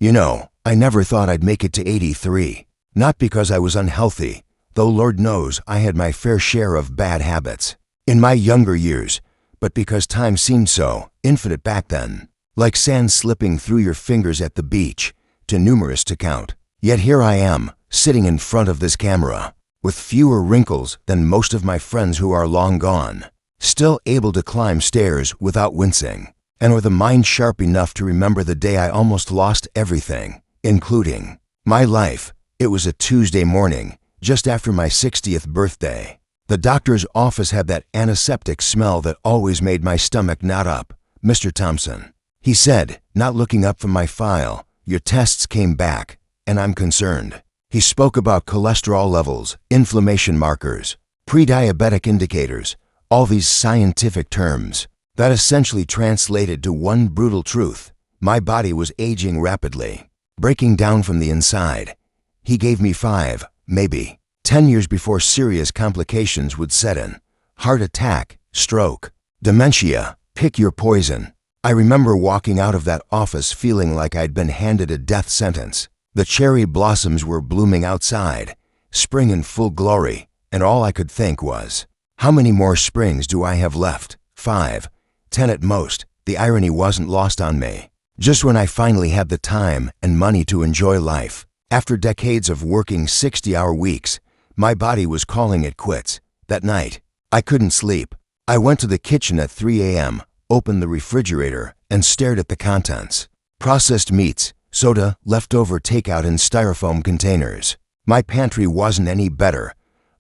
You know, I never thought I'd make it to 83. Not because I was unhealthy, though Lord knows I had my fair share of bad habits in my younger years, but because time seemed so infinite back then, like sand slipping through your fingers at the beach, too numerous to count. Yet here I am, sitting in front of this camera, with fewer wrinkles than most of my friends who are long gone, still able to climb stairs without wincing, and with a mind sharp enough to remember the day I almost lost everything, including my life. It was a Tuesday morning, just after my 60th birthday. The doctor's office had that antiseptic smell that always made my stomach knot up. "Mr. Thompson," he said, not looking up from my file, "your tests came back, and I'm concerned." He spoke about cholesterol levels, inflammation markers, pre-diabetic indicators, all these scientific terms that essentially translated to one brutal truth. My body was aging rapidly, breaking down from the inside. He gave me 5, maybe 10 years before serious complications would set in. Heart attack, stroke, dementia, pick your poison. I remember walking out of that office feeling like I'd been handed a death sentence. The cherry blossoms were blooming outside, spring in full glory, and all I could think was, how many more springs do I have left? 5, 10 at most. The irony wasn't lost on me. Just when I finally had the time and money to enjoy life, after decades of working 60-hour weeks, my body was calling it quits. That night, I couldn't sleep. I went to the kitchen at 3 a.m., opened the refrigerator, and stared at the contents. Processed meats, soda, leftover takeout in styrofoam containers. My pantry wasn't any better.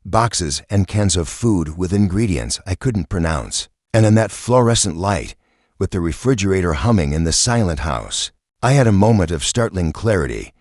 Boxes and cans of food with ingredients I couldn't pronounce. And in that fluorescent light, with the refrigerator humming in the silent house, I had a moment of startling clarity.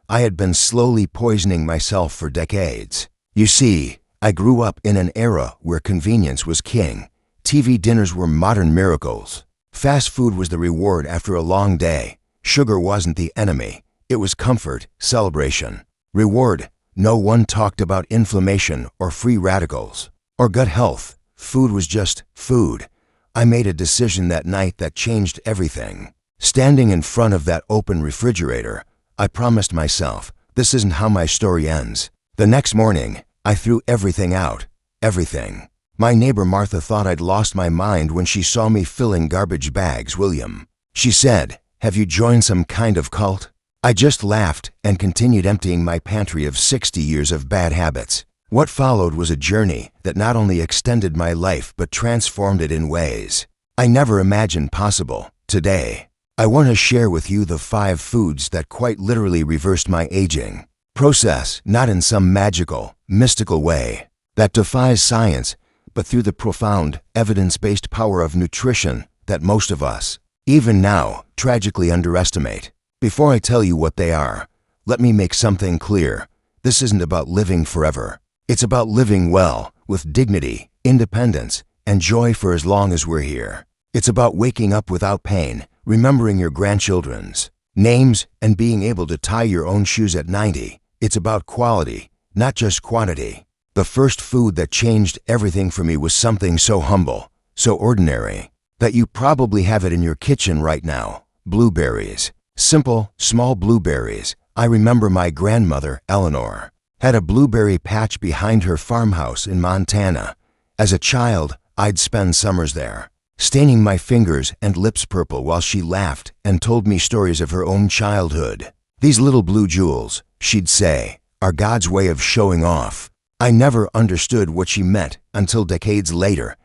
I had been slowly poisoning myself for decades. You see, I grew up in an era where convenience was king. TV dinners were modern miracles. Fast food was the reward after a long day. Sugar wasn't the enemy. It was comfort, celebration, reward. No one talked about inflammation or free radicals or gut health. Food was just food. I made a decision that night that changed everything. Standing in front of that open refrigerator, I promised myself, this isn't how my story ends. The next morning, I threw everything out. Everything. My neighbor Martha thought I'd lost my mind when she saw me filling garbage bags, William. She said, "Have you joined some kind of cult?" I just laughed and continued emptying my pantry of 60 years of bad habits. What followed was a journey that not only extended my life but transformed it in ways I never imagined possible. Today, I want to share with you the 5 foods that quite literally reversed my aging process, not in some magical, mystical way that defies science, but through the profound, evidence-based power of nutrition that most of us, even now, tragically underestimate. Before I tell you what they are, let me make something clear. This isn't about living forever. It's about living well, with dignity, independence, and joy for as long as we're here. It's about waking up without pain, remembering your grandchildren's names, and being able to tie your own shoes at 90. It's about quality, not just quantity. The first food that changed everything for me was something so humble, so ordinary, that you probably have it in your kitchen right now. Blueberries. Simple, small blueberries. I remember my grandmother, Eleanor, had a blueberry patch behind her farmhouse in Montana. As a child, I'd spend summers there, staining my fingers and lips purple while she laughed and told me stories of her own childhood. "These little blue jewels," she'd say, "are God's way of showing off." I never understood what she meant until decades later.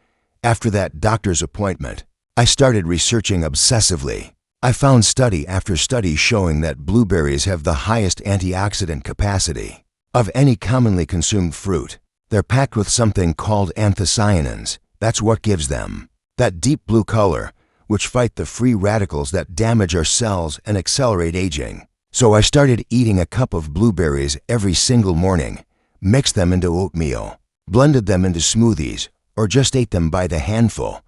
After that doctor's appointment, I started researching obsessively. I found study after study showing that blueberries have the highest antioxidant capacity of any commonly consumed fruit. They're packed with something called anthocyanins. That's what gives them that deep blue color, which fight the free radicals that damage our cells and accelerate aging. So I started eating a cup of blueberries every single morning, mixed them into oatmeal, blended them into smoothies, or just ate them by the handful.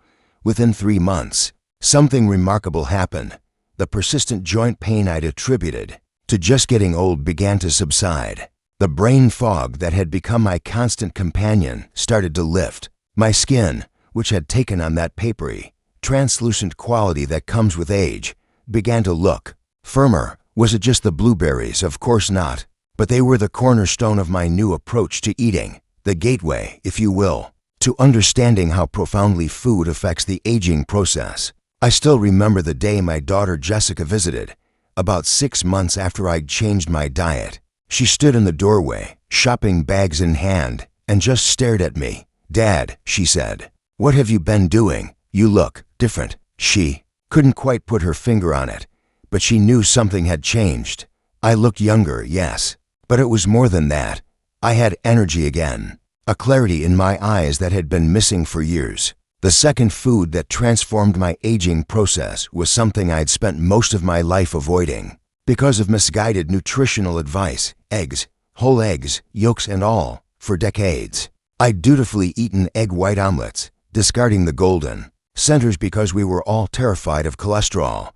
Within 3 months, something remarkable happened. The persistent joint pain I'd attributed to just getting old began to subside. The brain fog that had become my constant companion started to lift. My skin, which had taken on that papery, translucent quality that comes with age, began to look firmer, Was it just the blueberries? Of course not. But they were the cornerstone of my new approach to eating, the gateway, if you will, to understanding how profoundly food affects the aging process. I still remember the day my daughter Jessica visited, about 6 months after I'd changed my diet. She stood in the doorway, shopping bags in hand, and just stared at me. "Dad," she said, "what have you been doing? You look different." She couldn't quite put her finger on it, but she knew something had changed. I looked younger, yes, but it was more than that. I had energy again, a clarity in my eyes that had been missing for years. The second food that transformed my aging process was something I'd spent most of my life avoiding. Because of misguided nutritional advice, eggs, whole eggs, yolks and all, for decades. I'd dutifully eaten egg white omelets, discarding the golden centers because we were all terrified of cholesterol.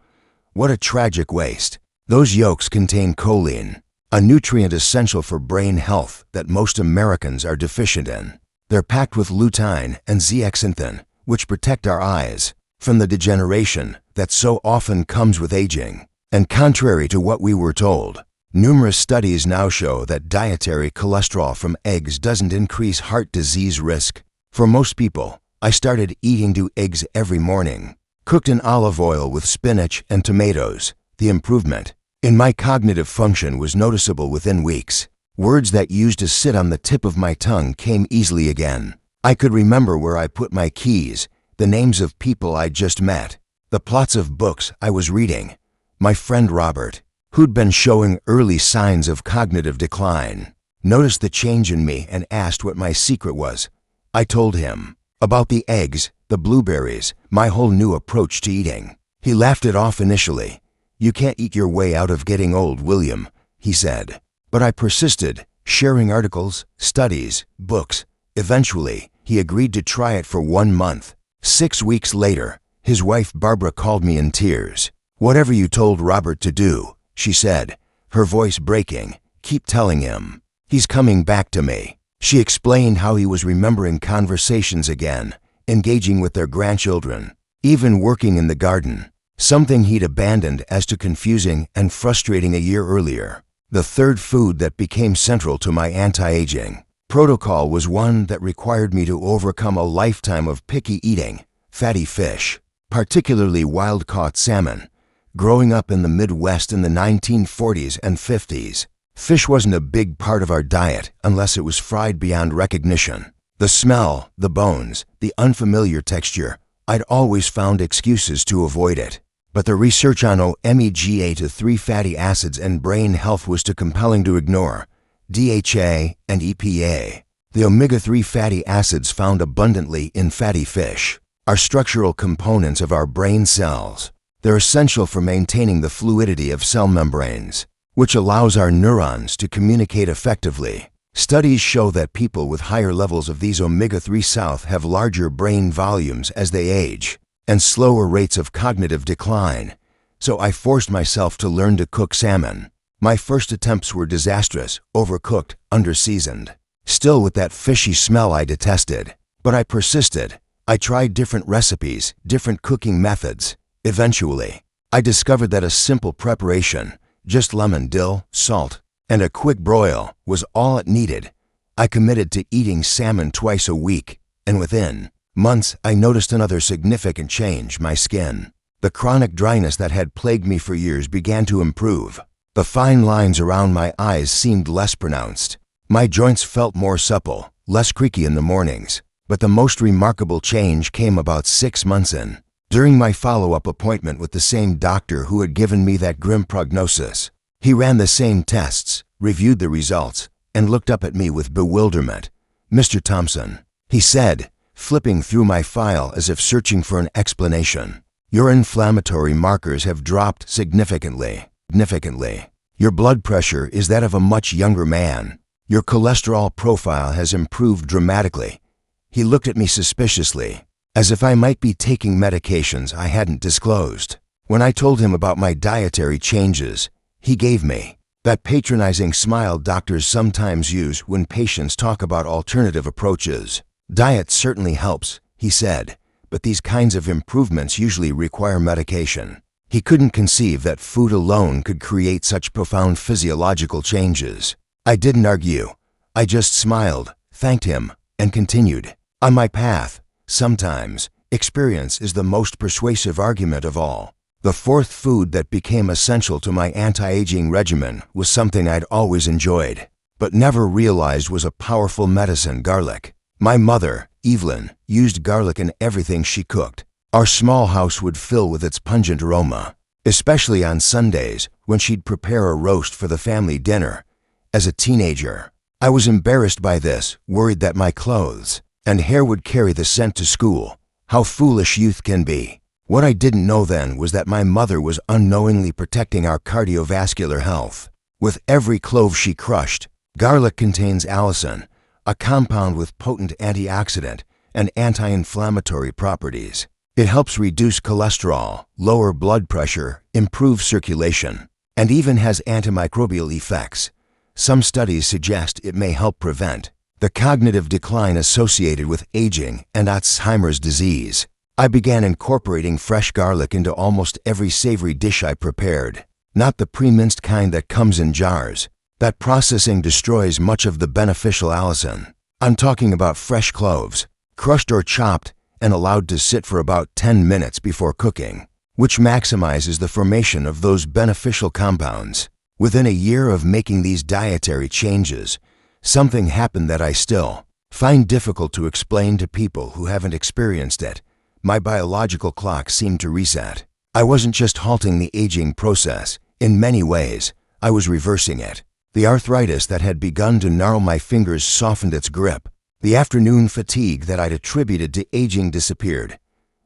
What a tragic waste. Those yolks contain choline, a nutrient essential for brain health that most Americans are deficient in. They're packed with lutein and zeaxanthin, which protect our eyes from the degeneration that so often comes with aging. And contrary to what we were told, numerous studies now show that dietary cholesterol from eggs doesn't increase heart disease risk. For most people, I started eating 2 eggs every morning, cooked in olive oil with spinach and tomatoes. The improvement in my cognitive function was noticeable within weeks. Words that used to sit on the tip of my tongue came easily again. I could remember where I put my keys, the names of people I'd just met, the plots of books I was reading. My friend Robert, who'd been showing early signs of cognitive decline, noticed the change in me and asked what my secret was. I told him about the eggs, the blueberries, my whole new approach to eating. He laughed it off initially. "You can't eat your way out of getting old, William," he said. But I persisted, sharing articles, studies, books. Eventually, he agreed to try it for 1 month. 6 weeks later, his wife Barbara called me in tears. "Whatever you told Robert to do," she said, her voice breaking, "keep telling him. He's coming back to me." She explained how he was remembering conversations again, engaging with their grandchildren, even working in the garden, something he'd abandoned as too confusing and frustrating a year earlier. The third food that became central to my anti-aging protocol was one that required me to overcome a lifetime of picky eating, fatty fish, particularly wild-caught salmon. Growing up in the Midwest in the 1940s and 50s, fish wasn't a big part of our diet unless it was fried beyond recognition. The smell, the bones, the unfamiliar texture, I'd always found excuses to avoid it. But the research on omega-3 fatty acids and brain health was too compelling to ignore. DHA and EPA, the omega-3 fatty acids found abundantly in fatty fish, are structural components of our brain cells. They're essential for maintaining the fluidity of cell membranes, which allows our neurons to communicate effectively. Studies show that people with higher levels of these omega-3 have larger brain volumes as they age and slower rates of cognitive decline. So I forced myself to learn to cook salmon. My first attempts were disastrous, overcooked, underseasoned, still with that fishy smell I detested. But I persisted. I tried different recipes, different cooking methods. Eventually, I discovered that a simple preparation, just lemon, dill, salt, and a quick broil, was all it needed. I committed to eating salmon twice a week, and within months I noticed another significant change: my skin. The chronic dryness that had plagued me for years began to improve. The fine lines around my eyes seemed less pronounced. My joints felt more supple, less creaky in the mornings. But the most remarkable change came about 6 months in. During my follow-up appointment with the same doctor who had given me that grim prognosis, he ran the same tests, reviewed the results, and looked up at me with bewilderment. "Mr. Thompson," he said, flipping through my file as if searching for an explanation, "your inflammatory markers have dropped significantly. Your blood pressure is that of a much younger man. Your cholesterol profile has improved dramatically." He looked at me suspiciously, as if I might be taking medications I hadn't disclosed. When I told him about my dietary changes, he gave me that patronizing smile doctors sometimes use when patients talk about alternative approaches. "Diet certainly helps," he said, "but these kinds of improvements usually require medication." He couldn't conceive that food alone could create such profound physiological changes. I didn't argue. I just smiled, thanked him, and continued. On my path, sometimes, experience is the most persuasive argument of all. The fourth food that became essential to my anti-aging regimen was something I'd always enjoyed, but never realized was a powerful medicine: garlic. My mother, Evelyn, used garlic in everything she cooked. Our small house would fill with its pungent aroma, especially on Sundays when she'd prepare a roast for the family dinner. As a teenager, I was embarrassed by this, worried that my clothes and hair would carry the scent to school. How foolish youth can be. What I didn't know then was that my mother was unknowingly protecting our cardiovascular health. With every clove she crushed, garlic contains allicin, a compound with potent antioxidant and anti-inflammatory properties. It helps reduce cholesterol, lower blood pressure, improve circulation, and even has antimicrobial effects. Some studies suggest it may help prevent the cognitive decline associated with aging and Alzheimer's disease. I began incorporating fresh garlic into almost every savory dish I prepared, not the pre-minced kind that comes in jars. That processing destroys much of the beneficial allicin. I'm talking about fresh cloves, crushed or chopped and allowed to sit for about 10 minutes before cooking, which maximizes the formation of those beneficial compounds. Within a year of making these dietary changes, something happened that I still find difficult to explain to people who haven't experienced it. My biological clock seemed to reset. I wasn't just halting the aging process. In many ways, I was reversing it. The arthritis that had begun to gnarl my fingers softened its grip. The afternoon fatigue that I'd attributed to aging disappeared.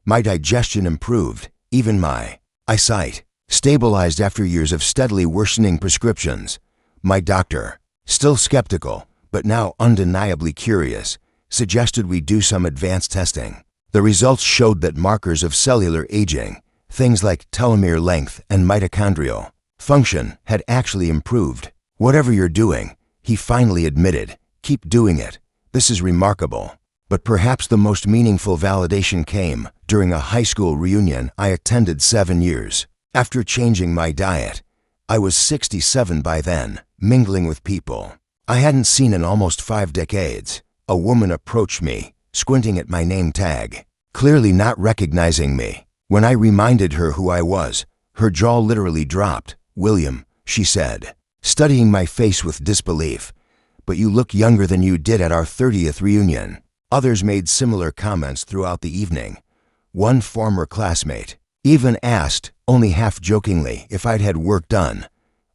My digestion improved. Even my eyesight stabilized after years of steadily worsening prescriptions. My doctor, still skeptical, but now undeniably curious, suggested we do some advanced testing. The results showed that markers of cellular aging, things like telomere length and mitochondrial function, had actually improved. Whatever you're doing, he finally admitted, keep doing it. This is remarkable. But perhaps the most meaningful validation came during a high school reunion I attended 7 years. After changing my diet, I was 67 by then, mingling with people I hadn't seen in almost 5 decades. A woman approached me, squinting at my name tag, clearly not recognizing me. When I reminded her who I was, her jaw literally dropped. "William," she said, studying my face with disbelief, "but you look younger than you did at our 30th reunion." Others made similar comments throughout the evening. One former classmate even asked, only half-jokingly, if I'd had work done.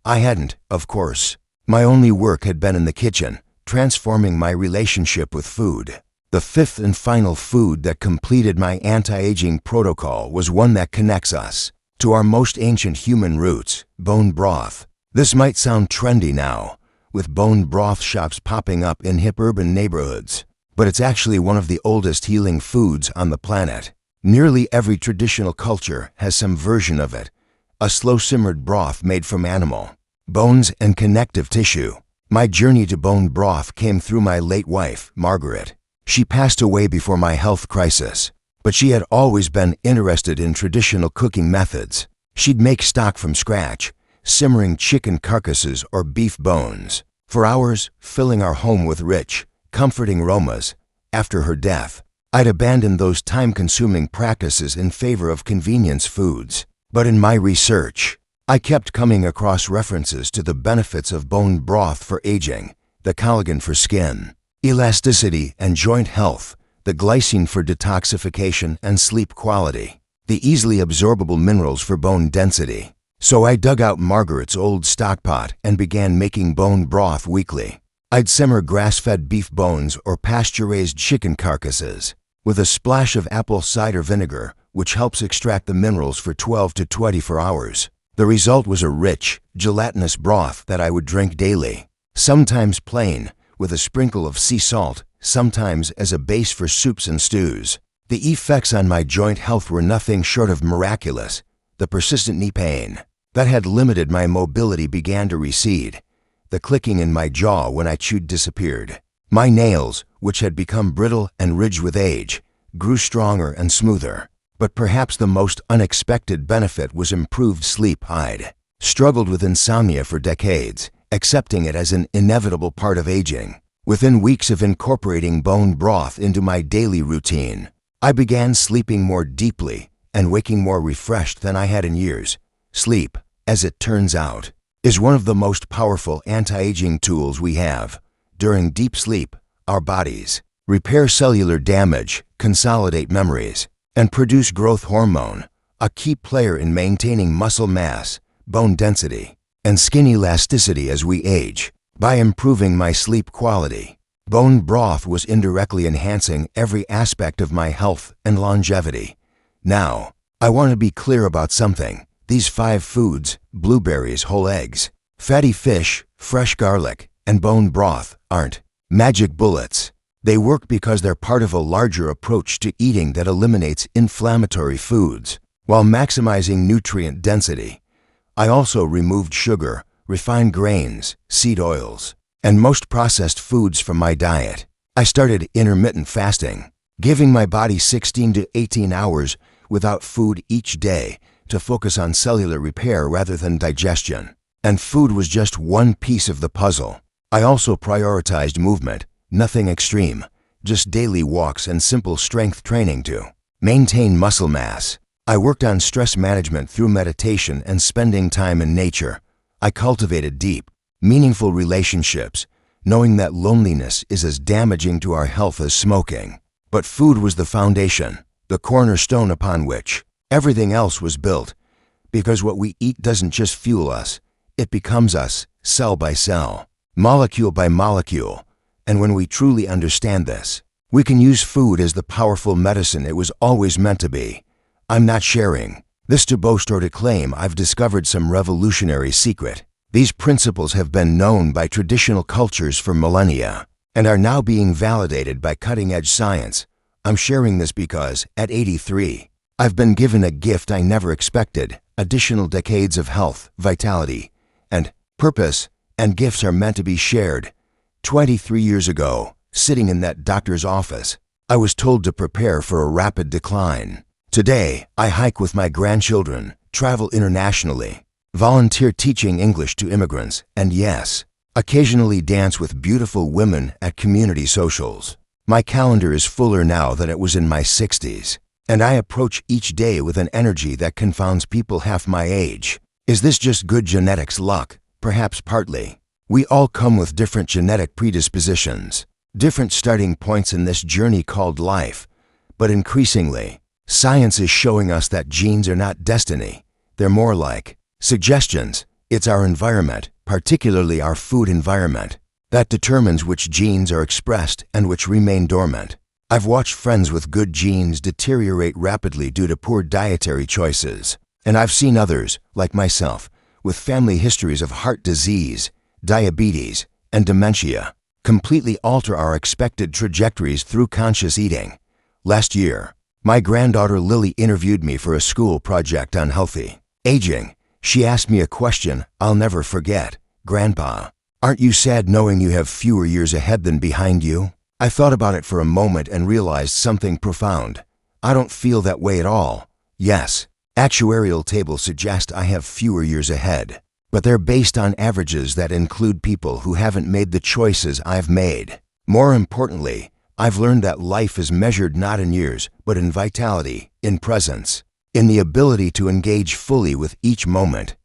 I hadn't, of course. My only work had been in the kitchen, transforming my relationship with food. The fifth and final food that completed my anti-aging protocol was one that connects us to our most ancient human roots: bone broth. This might sound trendy now, with bone broth shops popping up in hip urban neighborhoods, but it's actually one of the oldest healing foods on the planet. Nearly every traditional culture has some version of it, a slow-simmered broth made from animal bones and connective tissue. My journey to bone broth came through my late wife, Margaret. She passed away before my health crisis, but she had always been interested in traditional cooking methods. She'd make stock from scratch, simmering chicken carcasses or beef bones for hours, filling our home with rich, comforting aromas. After her death, I'd abandoned those time-consuming practices in favor of convenience foods. But in my research, I kept coming across references to the benefits of bone broth for aging, the collagen for skin, elasticity and joint health, the glycine for detoxification and sleep quality, the easily absorbable minerals for bone density. So I dug out Margaret's old stockpot and began making bone broth weekly. I'd simmer grass-fed beef bones or pasture-raised chicken carcasses with a splash of apple cider vinegar, which helps extract the minerals for 12 to 24 hours. The result was a rich, gelatinous broth that I would drink daily, sometimes plain, with a sprinkle of sea salt, sometimes as a base for soups and stews. The effects on my joint health were nothing short of miraculous. The persistent knee pain that had limited my mobility began to recede. The clicking in my jaw when I chewed disappeared. My nails, which had become brittle and ridged with age, grew stronger and smoother. But perhaps the most unexpected benefit was improved sleep. I'd struggled with insomnia for decades, accepting it as an inevitable part of aging. Within weeks of incorporating bone broth into my daily routine, I began sleeping more deeply and waking more refreshed than I had in years. Sleep, as it turns out, is one of the most powerful anti-aging tools we have. During deep sleep, our bodies repair cellular damage, consolidate memories, and produce growth hormone, a key player in maintaining muscle mass, bone density, and skin elasticity as we age. By improving my sleep quality, bone broth was indirectly enhancing every aspect of my health and longevity. Now, I want to be clear about something. These 5 foods, blueberries, whole eggs, fatty fish, fresh garlic, and bone broth, aren't magic bullets. They work because they're part of a larger approach to eating that eliminates inflammatory foods while maximizing nutrient density. I also removed sugar, refined grains, seed oils, and most processed foods from my diet. I started intermittent fasting, giving my body 16 to 18 hours without food each day to focus on cellular repair rather than digestion. And food was just one piece of the puzzle. I also prioritized movement, nothing extreme, just daily walks and simple strength training to maintain muscle mass. I worked on stress management through meditation and spending time in nature. I cultivated deep, meaningful relationships, knowing that loneliness is as damaging to our health as smoking. But food was the foundation, the cornerstone upon which everything else was built, because what we eat doesn't just fuel us, it becomes us, cell by cell, molecule by molecule. And when we truly understand this, we can use food as the powerful medicine it was always meant to be. I'm not sharing this to boast or to claim I've discovered some revolutionary secret. These principles have been known by traditional cultures for millennia and are now being validated by cutting-edge science. I'm sharing this because, at 83, I've been given a gift I never expected: additional decades of health, vitality, and purpose, and gifts are meant to be shared. 23 years ago, sitting in that doctor's office, I was told to prepare for a rapid decline. Today, I hike with my grandchildren, travel internationally, volunteer teaching English to immigrants, and yes, occasionally dance with beautiful women at community socials. My calendar is fuller now than it was in my 60s, and I approach each day with an energy that confounds people half my age. Is this just good genetics luck? Perhaps partly. We all come with different genetic predispositions, different starting points in this journey called life. But increasingly, science is showing us that genes are not destiny. They're more like suggestions. It's our environment, particularly our food environment, that determines which genes are expressed and which remain dormant. I've watched friends with good genes deteriorate rapidly due to poor dietary choices, and I've seen others, like myself, with family histories of heart disease, diabetes, and dementia, completely alter our expected trajectories through conscious eating. Last year, my granddaughter Lily interviewed me for a school project on healthy aging. She asked me a question I'll never forget. "Grandpa, aren't you sad knowing you have fewer years ahead than behind you?" I thought about it for a moment and realized something profound. I don't feel that way at all. Yes, actuarial tables suggest I have fewer years ahead, but they're based on averages that include people who haven't made the choices I've made. More importantly, I've learned that life is measured not in years, but in vitality, in presence, in the ability to engage fully with each moment.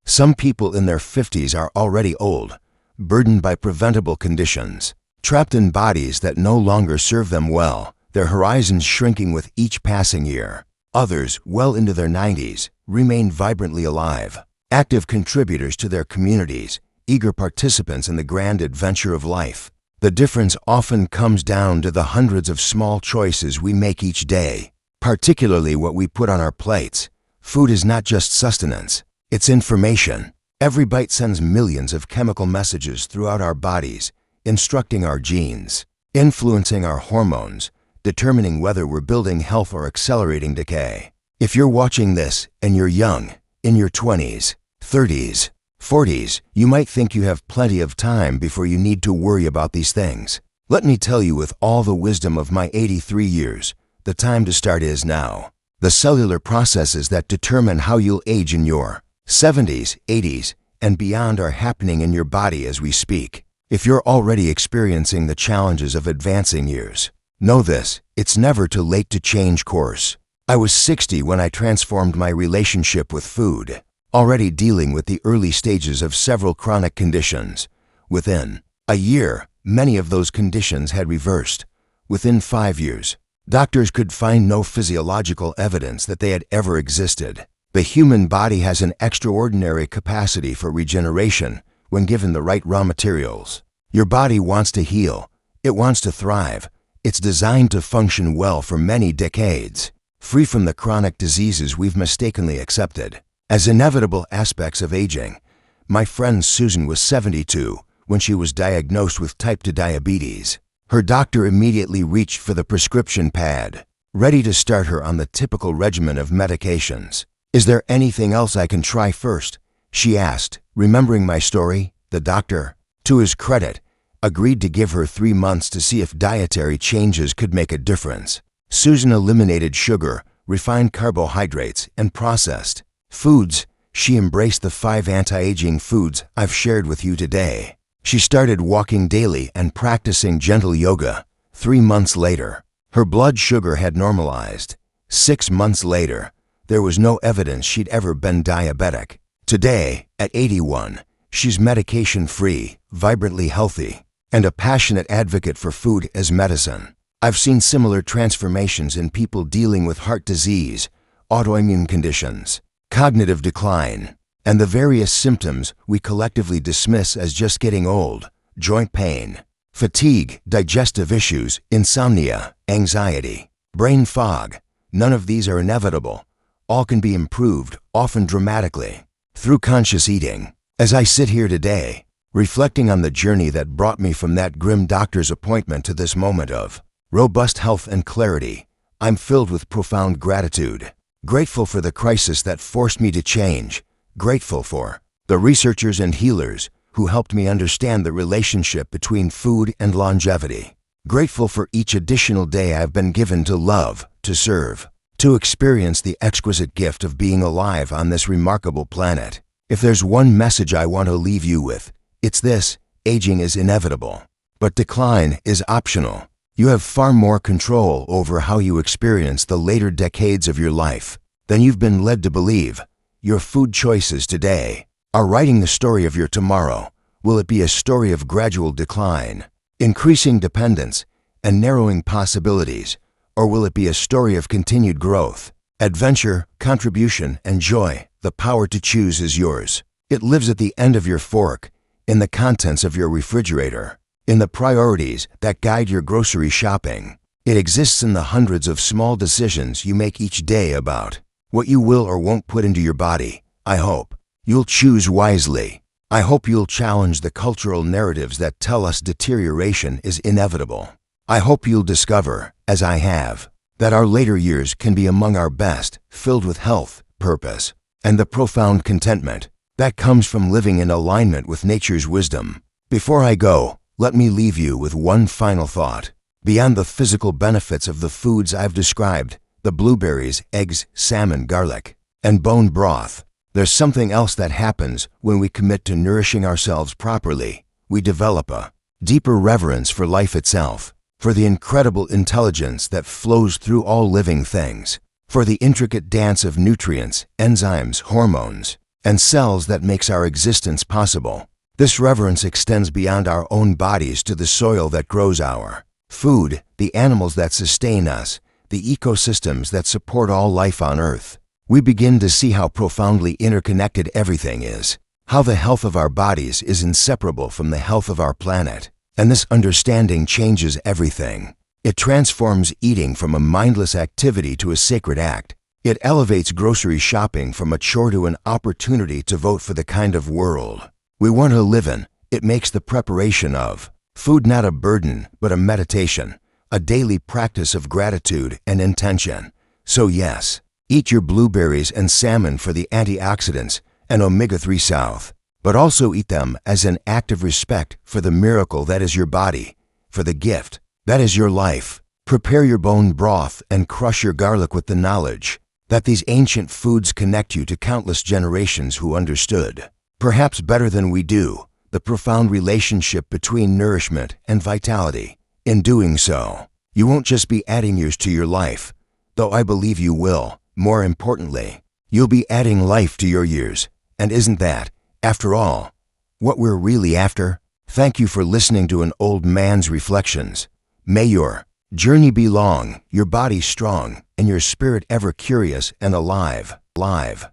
Some people in their 50s are already old, burdened by preventable conditions, trapped in bodies that no longer serve them well, their horizons shrinking with each passing year. Others, well into their 90s, remain vibrantly alive, active contributors to their communities, eager participants in the grand adventure of life. The difference often comes down to the hundreds of small choices we make each day, particularly what we put on our plates. Food is not just sustenance, it's information. Every bite sends millions of chemical messages throughout our bodies, instructing our genes, influencing our hormones, determining whether we're building health or accelerating decay. If you're watching this and you're young, in your 20s, 30s, 40s, you might think you have plenty of time before you need to worry about these things. Let me tell you with all the wisdom of my 83 years, The time to start is now. The cellular processes that determine how you'll age in your 70s, 80s, and beyond are happening in your body as we speak. If you're already experiencing the challenges of advancing years, know this: it's never too late to change course. I was 60 when I transformed my relationship with food, already dealing with the early stages of several chronic conditions. Within a year, many of those conditions had reversed. Within 5 years, doctors could find no physiological evidence that they had ever existed. The human body has an extraordinary capacity for regeneration when given the right raw materials. Your body wants to heal. It wants to thrive. It's designed to function well for many decades, free from the chronic diseases we've mistakenly accepted as inevitable aspects of aging. My friend Susan was 72 when she was diagnosed with type 2 diabetes. Her doctor immediately reached for the prescription pad, ready to start her on the typical regimen of medications. "Is there anything else I can try first?" she asked. Remembering my story, the doctor, to his credit, agreed to give her 3 months to see if dietary changes could make a difference. Susan eliminated sugar, refined carbohydrates, and processed foods. She embraced the 5 anti-aging foods I've shared with you today. She started walking daily and practicing gentle yoga. 3 months later, her blood sugar had normalized. 6 months later, there was no evidence she'd ever been diabetic. Today, at 81, she's medication-free, vibrantly healthy, and a passionate advocate for food as medicine. I've seen similar transformations in people dealing with heart disease, autoimmune conditions, cognitive decline, and the various symptoms we collectively dismiss as just getting old: joint pain, fatigue, digestive issues, insomnia, anxiety, brain fog. None of these are inevitable. All can be improved, often dramatically, through conscious eating. As I sit here today, reflecting on the journey that brought me from that grim doctor's appointment to this moment of robust health and clarity, I'm filled with profound gratitude. Grateful for the crisis that forced me to change. Grateful for the researchers and healers who helped me understand the relationship between food and longevity. Grateful for each additional day I've been given to love, to serve, to experience the exquisite gift of being alive on this remarkable planet. If there's one message I want to leave you with, it's this: aging is inevitable, but decline is optional. You have far more control over how you experience the later decades of your life than you've been led to believe. Your food choices today are writing the story of your tomorrow. Will it be a story of gradual decline, increasing dependence, and narrowing possibilities, or will it be a story of continued growth, adventure, contribution, and joy? The power to choose is yours. It lives at the end of your fork, in the contents of your refrigerator, in the priorities that guide your grocery shopping. It exists in the hundreds of small decisions you make each day about what you will or won't put into your body. I hope you'll choose wisely. I hope you'll challenge the cultural narratives that tell us deterioration is inevitable. I hope you'll discover, as I have, that our later years can be among our best, filled with health, purpose, and the profound contentment that comes from living in alignment with nature's wisdom. Before I go, let me leave you with one final thought. Beyond the physical benefits of the foods I've described, the blueberries, eggs, salmon, garlic, and bone broth, there's something else that happens when we commit to nourishing ourselves properly. We develop a deeper reverence for life itself, for the incredible intelligence that flows through all living things, for the intricate dance of nutrients, enzymes, hormones, and cells that makes our existence possible. This reverence extends beyond our own bodies to the soil that grows our food, the animals that sustain us, the ecosystems that support all life on Earth. We begin to see how profoundly interconnected everything is, how the health of our bodies is inseparable from the health of our planet. And this understanding changes everything. It transforms eating from a mindless activity to a sacred act. It elevates grocery shopping from a chore to an opportunity to vote for the kind of world we want to live in. It makes the preparation of food not a burden, but a meditation, a daily practice of gratitude and intention. So yes, eat your blueberries and salmon for the antioxidants and omega-3 south, but also eat them as an act of respect for the miracle that is your body, for the gift that is your life. Prepare your bone broth and crush your garlic with the knowledge that these ancient foods connect you to countless generations who understood, perhaps better than we do, the profound relationship between nourishment and vitality. In doing so, you won't just be adding years to your life, though I believe you will. More importantly, you'll be adding life to your years. And isn't that, after all, what we're really after? Thank you for listening to an old man's reflections. May your journey be long, your body strong, and your spirit ever curious and alive.